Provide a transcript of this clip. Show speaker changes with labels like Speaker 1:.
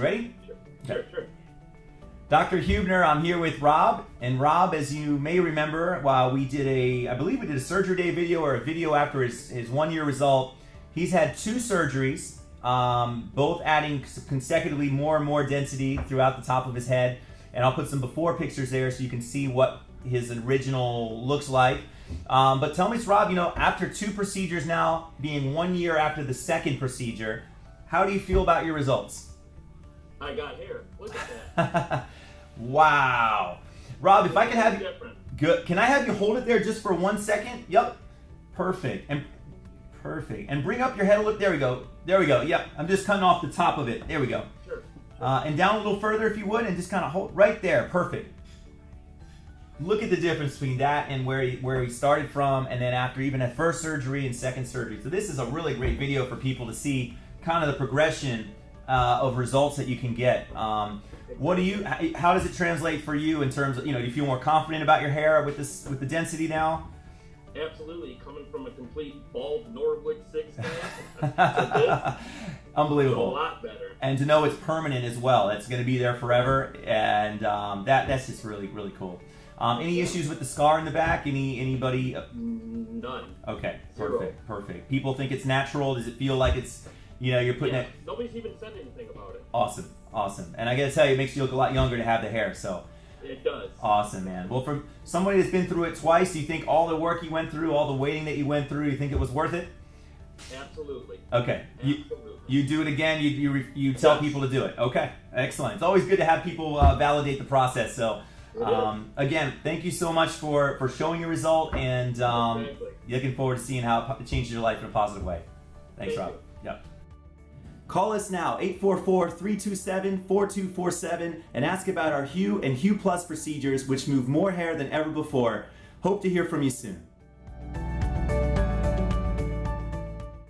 Speaker 1: You ready?
Speaker 2: Sure.
Speaker 1: Dr. Huebner, I'm here with Rob. And Rob, as you may remember, while we did I believe we did a surgery day video or a video after his 1 year result. He's had 2 surgeries, both adding consecutively more and more density throughout the top of his head. And I'll put some before pictures there so you can see what his original looks like. But tell me, Rob, after 2 procedures now, being 1 year after the second procedure, how do you feel about your results?
Speaker 2: I got hair. Look at that.
Speaker 1: Wow. Rob, if I could have you...
Speaker 2: Different.
Speaker 1: Can I have you hold it there just for 1 second? Yep. Perfect. And bring up your head a little. There we go. Yep. I'm just cutting off the top of it. There we go.
Speaker 2: Sure.
Speaker 1: And down a little further if you would, and just kind of hold right there. Perfect. Look at the difference between that and where he started from, and then after even at first surgery and second surgery. So this is a really great video for people to see kind of the progression of results that you can get. How does it translate for you in terms of, do you feel more confident about your hair with the density now?
Speaker 2: Absolutely. Coming from a complete bald Norwood 6 guy.
Speaker 1: Unbelievable.
Speaker 2: A lot better.
Speaker 1: And to know it's permanent as well. It's going to be there forever, and that's just really, really cool. Any issues with the scar in the back? Anybody?
Speaker 2: None.
Speaker 1: Okay,
Speaker 2: Zero.
Speaker 1: perfect. People think it's natural. Does it feel like it's, you're putting it?
Speaker 2: Nobody's even said anything about it.
Speaker 1: Awesome. And I got to tell you, it makes you look a lot younger to have the hair. So.
Speaker 2: It does.
Speaker 1: Awesome, man. Well, from somebody that's been through it twice, do you think all the work you went through, all the waiting that you went through, you think it was worth it?
Speaker 2: Absolutely.
Speaker 1: Okay.
Speaker 2: Absolutely.
Speaker 1: You do it again. You tell people to do it. Okay. Excellent. It's always good to have people validate the process. So. Again, thank you so much for showing your result, and
Speaker 2: Exactly.
Speaker 1: looking forward to seeing how it changes your life in a positive way. Thanks,
Speaker 2: Thank
Speaker 1: Rob. Yep. Call us now, 844-327-4247, and ask about our Hue and Hue Plus procedures, which move more hair than ever before. Hope to hear from you soon.